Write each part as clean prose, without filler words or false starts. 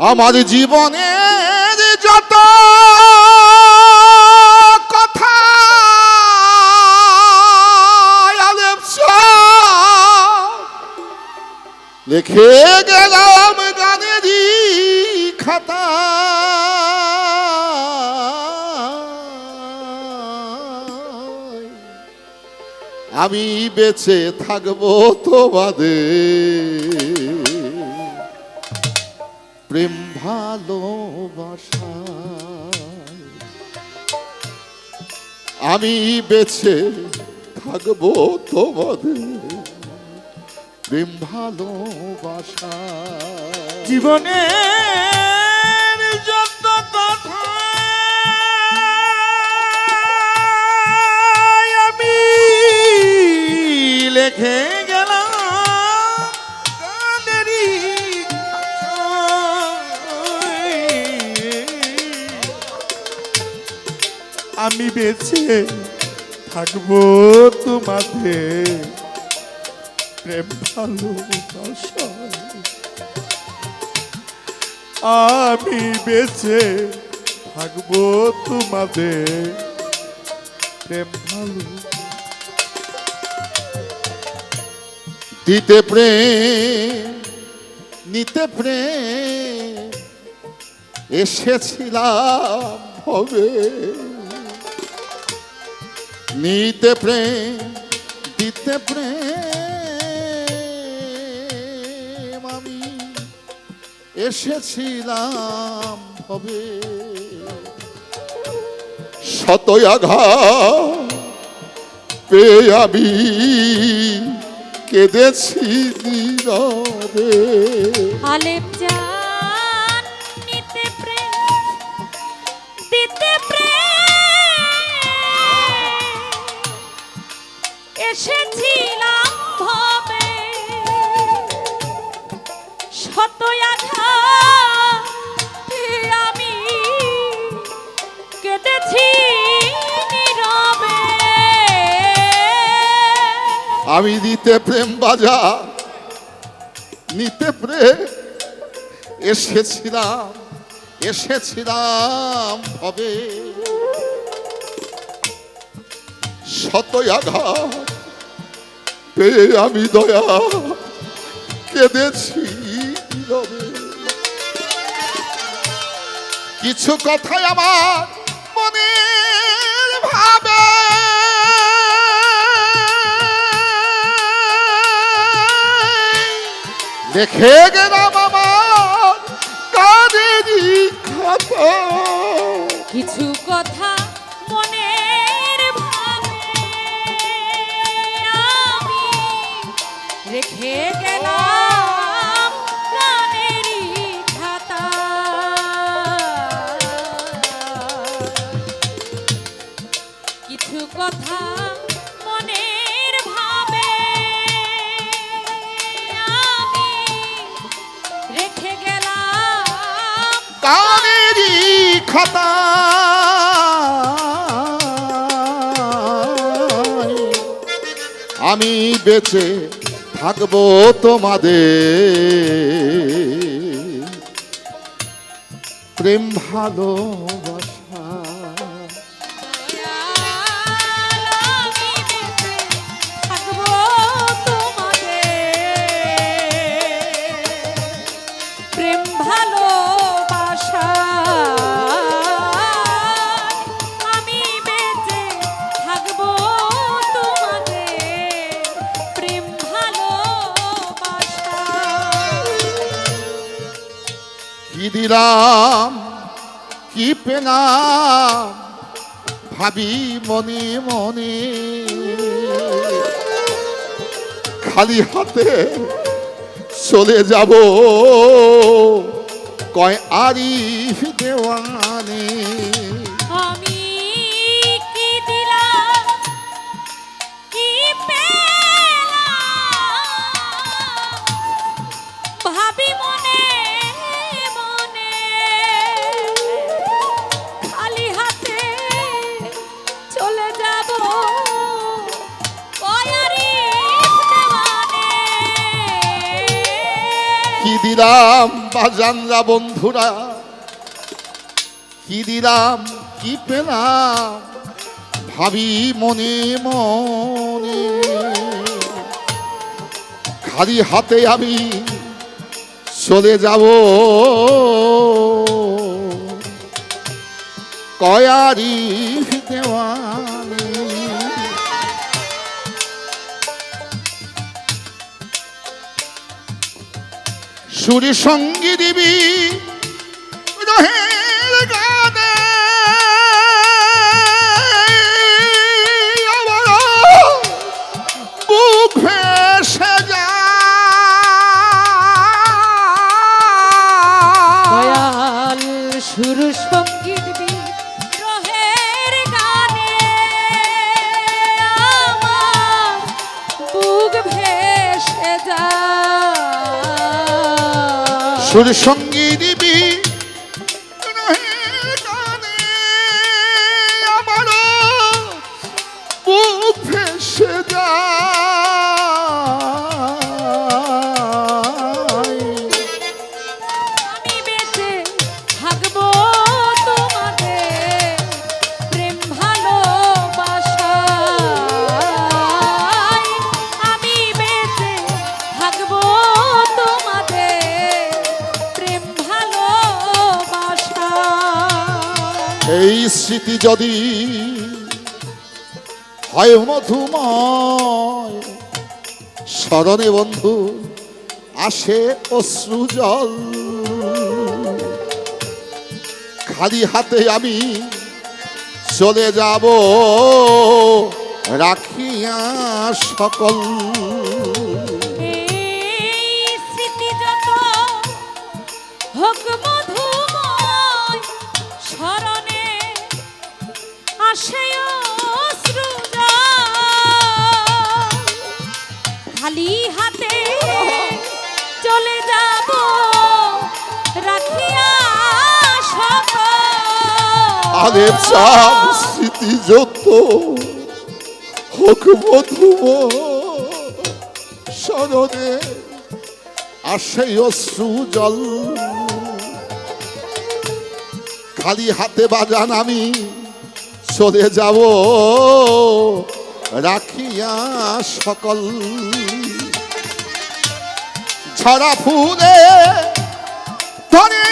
আমার জীবনের যত কথা লিখে গেলাম গানেরই খাতা। আমি বেঁচে থাকবো তোমাদের প্রেম ভালোবাসা। আমি বেঁচে থাকবো তোমাদের প্রেম ভালোবাসা। জীবনের যত কথা আমি লিখে গেলাম গানেরই খাতায়। আমি বেঁচে থাকবো তোমাদের প্রেম ভালোবাসা। আমি বেঁচে থাকবো তোমাদের প্রেম ভালো। দিতে প্রেম নিতে প্রেম এসেছিলাম হবে। নিতে প্রেম দিতে প্রেম আমি এসেছিলাম হবে। শত আঘাত পেয়ে আমি কেঁদেছি নীরবে। আলেপ জান নিতে প্রেম দিতে প্রেম এসেছিলাম ভবে। শত আঘাত পেয়ে আমি কেঁদেছি নীরবে। আমি দিতে প্রেম বাজা নিতে প্রেম এসেছিলাম হবে। শত আঘাত পেয়ে আমি দয়া কেঁদেছি নীরবে। কিছু কথাই আমার মনে ভাবে দেখে গেলাম আমার কাদেরই খাতা। কিছু কথা মনের ভাবে আমি রেখে গেলাম প্রাণেরই খাতা। কিছু কথা মনের ভাবে আমি রেখে গেলাম কাদেরই খাতা। আমি বেঁচে থাকবো তোমাদের প্রেম ভালোবাসা। আমি বেঁচে থাকবো তোমাদের প্রেম ভালোবাসা। আমি বেঁচে থাকবো তোমাদের প্রেম ভালোবাসা। কি দিলাম কি পেলাম ভাবি মনে মনে। খালি হাতে চলে যাব কয় আরিফ দেওয়ানে। আমি কি দিলাম কি পেলাম ভাবি মনে মনে। খালি হাতে চলে যাব কয়ারি দেওয়ানে। কি দিলাম বাজানরা বন্ধুরা, কি দিলাম কি পেলাম ভাবি মনে মনে, খালি হাতে আমি চলে যাব কয়ারি দেওয়ানে। সুরি সঙ্গী দিবি রহের গানে, আমার বুক ভেসে যায়। দয়াল সুর সঙ্গীত বিরহের গানে আমার বুক ভেসে যায়। সুর সঙ্গী দিবি রহের গানে, আমার বুক ভেসে যায়। আমি বেঁচে থাকবো তোমাদের প্রেম ভালোবাসায়। আমি বেঁচে থাকবো তোমাদের প্রেম ভালোবাসায়। এই স্মৃতি যদি হয় মধুময়, স্মরণে বন্ধু আসে অশ্রু জল, খালি হাতে আমি চলে যাব রাখিয়া সকল। এই স্মৃতি যত হোক মধুময়, স্মরণে আসে অশ্রু জল। খালি হাতে চলে যাব রাখিয়া সকল। আরে চাপ স্মৃতি যত হোক মধুময়, স্মরণে আসে অশ্রু জল, খালি হাতে বাজান আমি চলে যাব রাখিয়া সকল। ছড়া ফুলে ধরে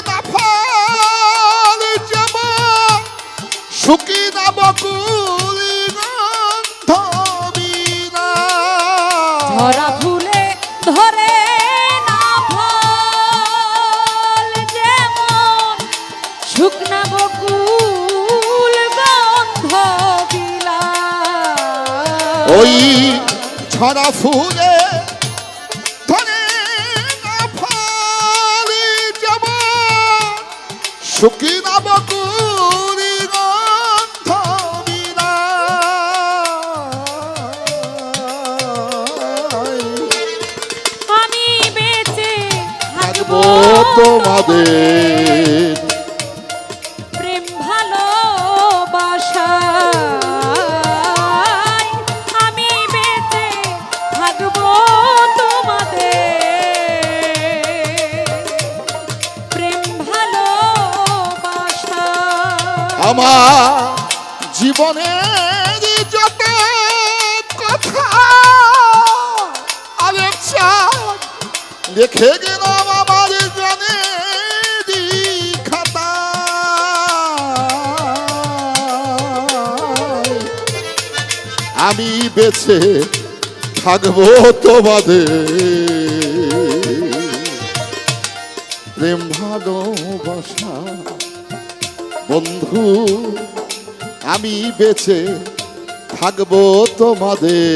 না ফল, যেমন শুকি না বকুল গন্ধ বিনা। ঝরা ফুলে ধরে না ফল, যেমন শুকনা বকুল গন্ধ বিলায়। ওই ছড়া ফুলে ধরে না ফল, যেমন শুকি না বকুল গন্ধ বিনা। আমি বেঁচে থাকবো থাকবো তোমাদের প্রেম ভালোবাসায়। আমি বেঁচে থাকবো তোমাদের প্রেম ভালোবাসায়। আমার জীবনের যত কথা আরে চাঁদ দেখে গেলাম আমার জানে খাতা। আমি বেঁচে থাকবো তোমাদের প্রেম ভালোবাসা। বন্ধু আমি বেঁচে থাকবো তোমাদের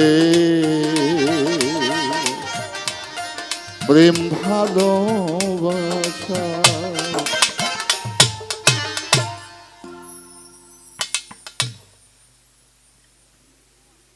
প্রেম ভালোবাসা।